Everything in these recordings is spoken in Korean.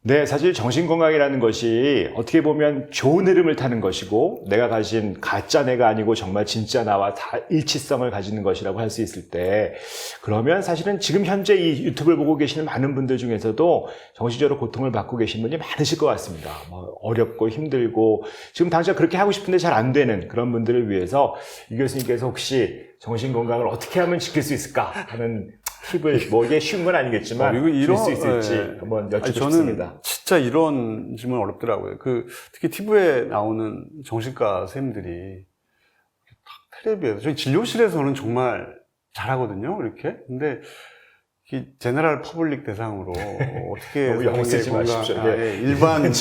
네, 사실 정신건강이라는 것이 어떻게 보면 좋은 흐름을 타는 것이고 내가 가진 가짜 내가 아니고 정말 진짜 나와 다 일치성을 가지는 것이라고 할 수 있을 때 그러면 사실은 지금 현재 이 유튜브를 보고 계시는 많은 분들 중에서도 정신적으로 고통을 받고 계신 분이 많으실 것 같습니다. 뭐 어렵고 힘들고 지금 당장 그렇게 하고 싶은데 잘 안 되는 그런 분들을 위해서 이 교수님께서 혹시 정신건강을 어떻게 하면 지킬 수 있을까 하는 팁을 뭐 이게 쉬운 건 아니겠지만 줄 수 있을지 한번 여쭙고 싶습니다. 저는 진짜 이런 질문 어렵더라고요. 특히 TV에 나오는 정신과 선생님들이 텔레비에서 저희 진료실에서는 정말 잘하고 이렇게. 근데 이 제너럴 퍼블릭 대상으로 어떻게 너무 영어 쓰지 마십시오. 일반인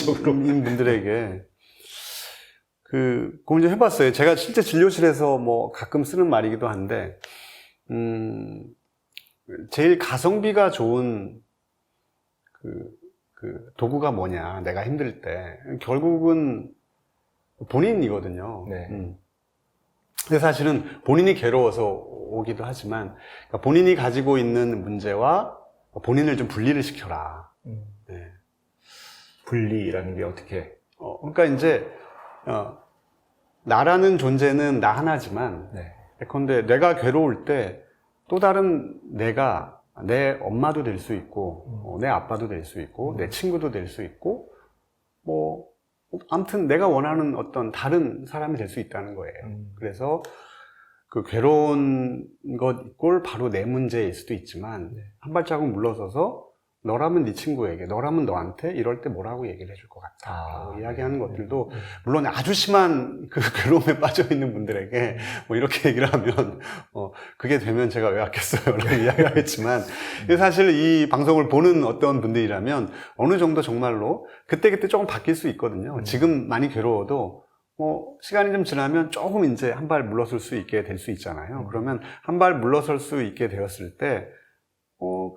분들에게 고민 좀 해봤어요. 제가 실제 진료실에서 뭐 가끔 쓰는 말이기도 한데 제일 가성비가 좋은 도구가 뭐냐, 내가 힘들 때. 결국은 본인이거든요. 네. 근데 사실은 본인이 괴로워서 오기도 하지만, 그러니까 본인이 가지고 있는 문제와 본인을 좀 분리를 시켜라. 네. 분리라는 게 어떻게? 그러니까 이제, 나라는 존재는 나 하나지만, 네. 예컨대 내가 괴로울 때 또 다른 내가 내 엄마도 될 수 있고, 내 아빠도 될 수 있고, 내 친구도 될 수 있고, 뭐, 아무튼 내가 원하는 어떤 다른 사람이 될 수 있다는 거예요. 그래서 그 괴로운 것 이꼴 바로 내 문제일 수도 있지만, 한 발자국 물러서서 너라면 네 친구에게, 너라면 너한테 이럴 때 뭐라고 얘기를 해줄 것 같다. 이야기하는 것들도, 물론 아주 심한 그 괴로움에 빠져있는 분들에게 뭐 이렇게 얘기를 하면, 그게 되면 제가 왜 왔겠어요? 라고 이야기하겠지만, 사실 이 방송을 보는 어떤 분들이라면 어느 정도 정말로 그때그때 조금 바뀔 수 있거든요. 지금 많이 괴로워도 시간이 좀 지나면 조금 이제 한 발 물러설 수 있게 될 수 있잖아요. 그러면 한 발 물러설 수 있게 되었을 때,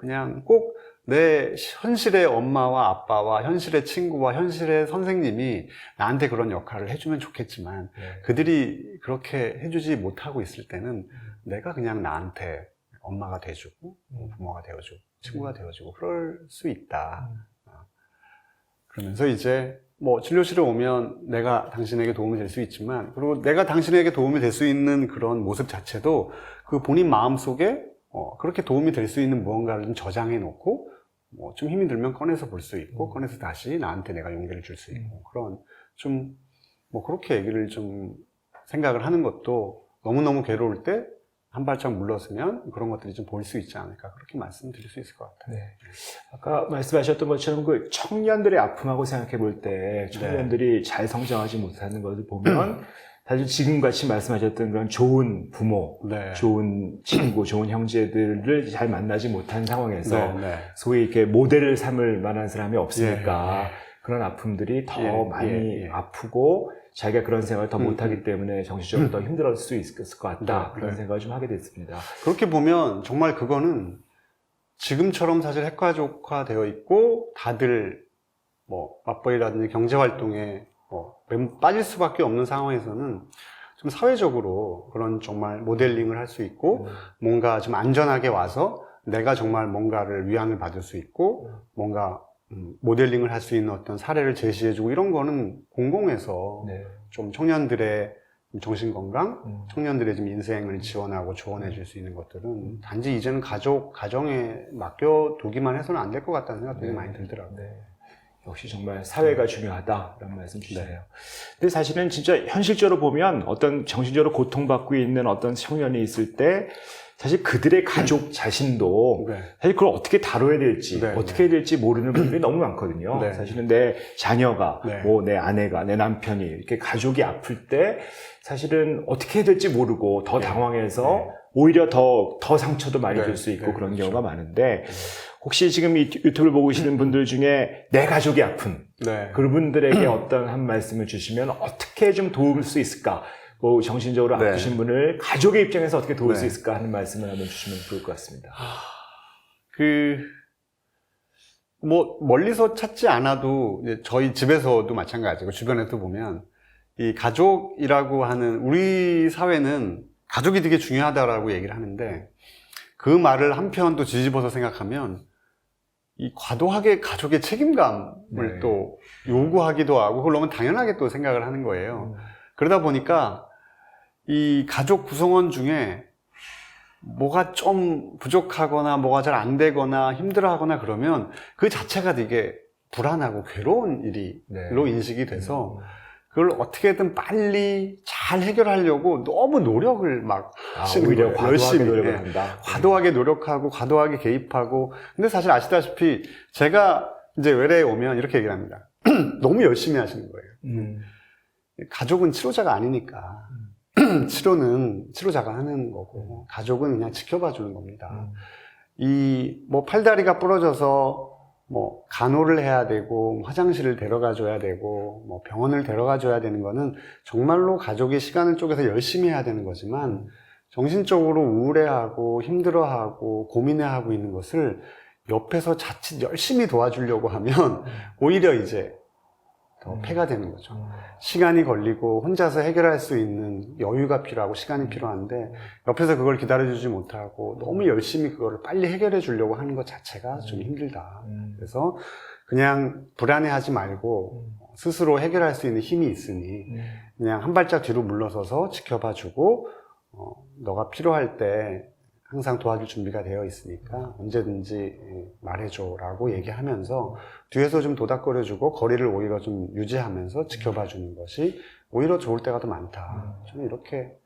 그냥 꼭 내 현실의 엄마와 아빠와 현실의 친구와 현실의 선생님이 나한테 그런 역할을 해주면 좋겠지만 그들이 그렇게 해주지 못하고 있을 때는 내가 그냥 나한테 엄마가 돼주고 부모가 되어주고 친구가 되어주고 그럴 수 있다. 그러면서 이제 뭐 진료실에 오면 내가 당신에게 도움이 될 수 있지만 그리고 내가 당신에게 도움이 될 수 있는 그런 모습 자체도 그 본인 마음속에 그렇게 도움이 될 수 있는 무언가를 좀 저장해 놓고 좀 힘이 들면 꺼내서 볼 수 있고 꺼내서 다시 나한테 내가 용기를 줄 수 있고 그런 좀 그렇게 얘기를 좀 생각을 하는 것도 너무너무 괴로울 때 한 발짝 물러서면 그런 것들이 좀 보일 수 있지 않을까 그렇게 말씀드릴 수 있을 것 같아요. 네. 아까 말씀하셨던 것처럼 그 청년들의 아픔하고 생각해 볼 때 청년들이 잘 성장하지 못하는 것을 보면 사실 지금같이 말씀하셨던 그런 좋은 부모, 좋은 친구, 좋은 형제들을 잘 만나지 못한 상황에서 소위 이렇게 모델을 삼을 만한 사람이 없으니까 그런 아픔들이 더 많이 아프고 자기가 그런 생활을 더 못하기 때문에 정신적으로 더 힘들었을 수 있을 것 같다. 그런 생각을 좀 하게 됐습니다. 그렇게 보면 정말 그거는 지금처럼 사실 핵가족화 되어 있고 다들 맞벌이라든지 경제활동에 빠질 수밖에 없는 상황에서는 좀 사회적으로 그런 정말 모델링을 할 수 있고 뭔가 좀 안전하게 와서 내가 정말 뭔가를 위안을 받을 수 있고 뭔가 모델링을 할 수 있는 어떤 사례를 제시해주고 이런 거는 공공에서 좀 청년들의 정신건강, 청년들의 좀 인생을 지원하고 조언해 줄 수 있는 것들은 단지 이제는 가정에 맡겨두기만 해서는 안 될 것 같다는 생각이 많이 들더라고요. 역시 정말 사회가 중요하다라는 말씀 주시네요. 근데 사실은 진짜 현실적으로 보면 어떤 정신적으로 고통받고 있는 어떤 청년이 있을 때 사실 그들의 가족 자신도 사실 그걸 어떻게 다뤄야 될지 어떻게 해야 될지 모르는 분들이 너무 많거든요. 사실은 내 자녀가 내 아내가 내 남편이 이렇게 가족이 아플 때 사실은 어떻게 해야 될지 모르고 더 당황해서 오히려 더 상처도 많이 줄 수 있고 그런 경우가 많은데 혹시 지금 이 유튜브를 보고 계시는 분들 중에 내 가족이 아픈 그분들에게 어떤 한 말씀을 주시면 어떻게 좀 도울 수 있을까? 정신적으로 아프신 분을 가족의 입장에서 어떻게 도울 수 있을까 하는 말씀을 한번 주시면 좋을 것 같습니다. 멀리서 찾지 않아도 저희 집에서도 마찬가지고 주변에도 보면 이 가족이라고 하는 우리 사회는 가족이 되게 중요하다라고 얘기를 하는데 그 말을 한편 또 뒤집어서 생각하면 이 과도하게 가족의 책임감을 네. 또 요구하기도 하고 그걸 너무 당연하게 또 생각을 하는 거예요. 그러다 보니까 이 가족 구성원 중에 뭐가 좀 부족하거나 뭐가 잘 안 되거나 힘들어하거나 그러면 그 자체가 되게 불안하고 괴로운 일로 인식이 돼서 그걸 어떻게든 빨리 잘 해결하려고 너무 노력을 막 하시는 오히려 거예요. 과도하게 열심히. 노력을 예. 한다. 과도하게 노력하고 과도하게 개입하고 근데 사실 아시다시피 제가 이제 외래에 오면 이렇게 얘기를 합니다. 너무 열심히 하시는 거예요. 가족은 치료자가 아니니까 치료는 치료자가 하는 거고 가족은 그냥 지켜봐 주는 겁니다. 이 뭐 팔다리가 부러져서 뭐 간호를 해야 되고 화장실을 데려가 줘야 되고 뭐 병원을 데려가 줘야 되는 거는 정말로 가족이 시간을 쪼개서 열심히 해야 되는 거지만 정신적으로 우울해하고 힘들어하고 고민해하고 있는 것을 옆에서 자칫 열심히 도와주려고 하면 오히려 이제 더 폐가 되는 거죠. 시간이 걸리고 혼자서 해결할 수 있는 여유가 필요하고 시간이 필요한데 옆에서 그걸 기다려주지 못하고 너무 열심히 그거를 빨리 해결해 주려고 하는 것 자체가 좀 힘들다. 그래서 그냥 불안해하지 말고 스스로 해결할 수 있는 힘이 있으니 그냥 한 발짝 뒤로 물러서서 지켜봐 주고 너가 필요할 때 항상 도와줄 준비가 되어 있으니까 언제든지 말해줘 라고 얘기하면서 뒤에서 좀 도닥거려주고 거리를 오히려 좀 유지하면서 지켜봐 주는 것이 오히려 좋을 때가 더 많다. 저는 이렇게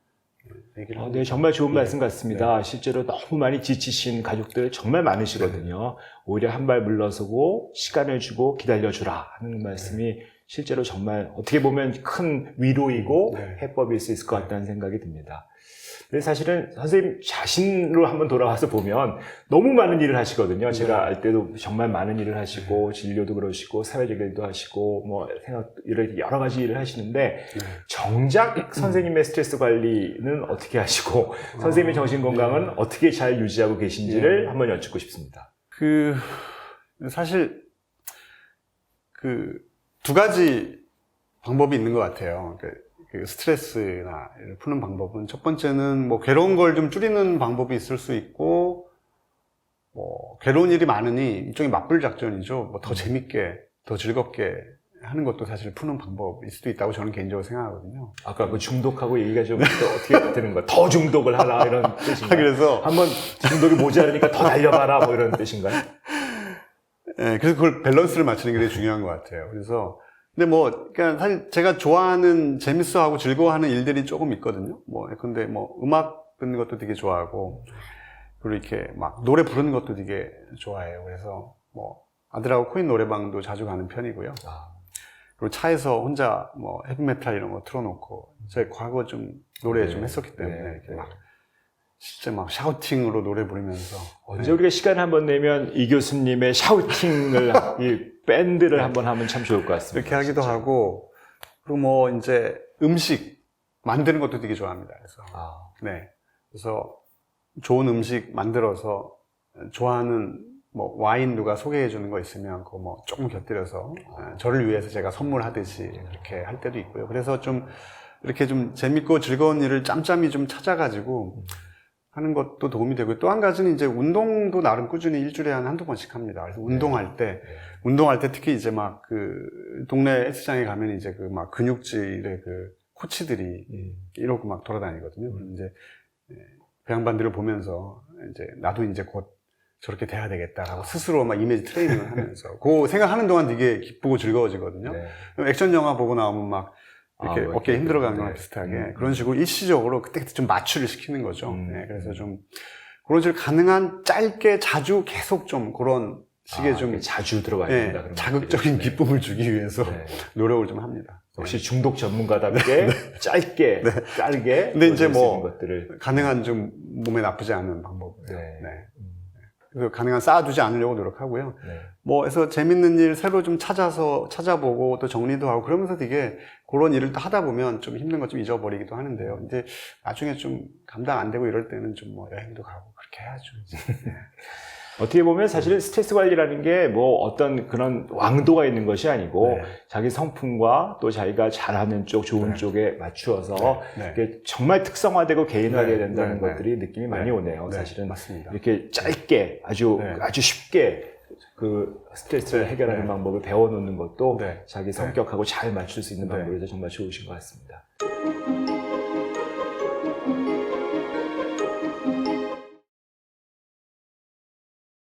얘기를 합니다. 네, 정말 좋은 말씀 같습니다. 실제로 너무 많이 지치신 가족들 정말 많으시거든요. 오히려 한 발 물러서고 시간을 주고 기다려주라 하는 말씀이 실제로 정말 어떻게 보면 큰 위로이고 해법일 수 있을 것 같다는 생각이 듭니다. 근데 사실은 선생님 자신으로 한번 돌아와서 보면 너무 많은 일을 하시거든요. 제가 알 때도 정말 많은 일을 하시고 진료도 그러시고 사회적 일도 하시고 뭐 생각 이렇게 여러 가지 일을 하시는데 정작 선생님의 스트레스 관리는 어떻게 하시고 선생님의 정신 건강은 어떻게 잘 유지하고 계신지를 한번 여쭙고 싶습니다. 사실 두 가지 방법이 있는 것 같아요. 그 스트레스나 푸는 방법은 첫 번째는 뭐 괴로운 걸 좀 줄이는 방법이 있을 수 있고 뭐 괴로운 일이 많으니 일종의 맞불 작전이죠. 뭐 더 재밌게 더 즐겁게 하는 것도 사실 푸는 방법일 수도 있다고 저는 개인적으로 생각하거든요. 아까 그 중독하고 얘기가 좀 또 어떻게 되는 거야? 더 중독을 하라 이런 뜻인가요? 그래서 한번 중독이 모자라니까 더 달려봐라 뭐 이런 뜻인가요? 네, 그래서 그걸 밸런스를 맞추는 게 되게 중요한 것 같아요. 그래서 근데 뭐, 그러니까 사실 제가 좋아하는, 재밌어하고 즐거워하는 일들이 조금 있거든요. 뭐, 근데 뭐, 음악 듣는 것도 되게 좋아하고, 그리고 이렇게 막 노래 부르는 것도 되게 좋아해요. 그래서 뭐, 아들하고 코인 노래방도 자주 가는 편이고요. 그리고 차에서 혼자 뭐, 헤비메탈 이런 거 틀어놓고, 제가 과거 좀 노래 좀 했었기 때문에, 이렇게 막, 진짜 막 샤우팅으로 노래 부르면서. 언제 우리가 시간 한번 내면 이 교수님의 샤우팅을, 이 밴드를 한번 하면 참 좋을 것 같습니다. 이렇게 하기도 진짜. 하고, 그리고 뭐 이제 음식 만드는 것도 되게 좋아합니다. 그래서. 네. 그래서 좋은 음식 만들어서 좋아하는 뭐 와인 누가 소개해 주는 거 있으면 그거 뭐 조금 곁들여서 저를 위해서 제가 선물하듯이 그렇게 할 때도 있고요. 그래서 좀 이렇게 좀 재밌고 즐거운 일을 짬짬이 좀 찾아가지고 하는 것도 도움이 되고요. 또 한 가지는 이제 운동도 나름 꾸준히 일주일에 한두 번씩 합니다. 그래서 운동할 때 특히 이제 막 동네 헬스장에 가면 이제 막 근육질의 코치들이 이러고 막 돌아다니거든요. 그럼 이제 그 양반들을 보면서 이제 나도 이제 곧 저렇게 돼야 되겠다라고 스스로 막 이미지 트레이닝을 하면서 그 생각하는 동안 되게 기쁘고 즐거워지거든요. 액션 영화 보고 나오면 막 이렇게 어깨 힘들어가는 거랑 비슷하게 그런 식으로 일시적으로 그때그때 좀 마취를 시키는 거죠. 그래서 좀 그런 식으로 가능한 짧게 자주 계속 좀 그런 식의 좀 자주 들어가야 된다. 자극적인 기쁨을 주기 위해서 노력을 좀 합니다. 역시 중독 전문가답게 짧게 빠르게 근데 이제 뭐 것들을 가능한 좀 몸에 나쁘지 않은 방법이에요. 그래서 가능한 쌓아두지 않으려고 노력하고요. 뭐, 해서 재밌는 일 새로 좀 찾아보고 또 정리도 하고 그러면서 되게 그런 일을 또 하다 보면 좀 힘든 것 좀 잊어버리기도 하는데요. 이제 나중에 좀 감당 안 되고 이럴 때는 좀 뭐 여행도 가고 그렇게 해야죠. 어떻게 보면 사실 스트레스 관리라는 게 뭐 어떤 그런 왕도가 있는 것이 아니고 자기 성품과 또 자기가 잘하는 쪽, 좋은 쪽에 맞추어서 이게 정말 특성화되고 개인화되어야 된다는 것들이 느낌이 많이 오네요. 사실은 맞습니다. 이렇게 짧게 아주 쉽게 그 스트레스를 네, 해결하는 네. 방법을 배워놓는 것도 네. 자기 성격하고 잘 맞출 수 있는 네. 방법이라서 정말 좋으신 것 같습니다.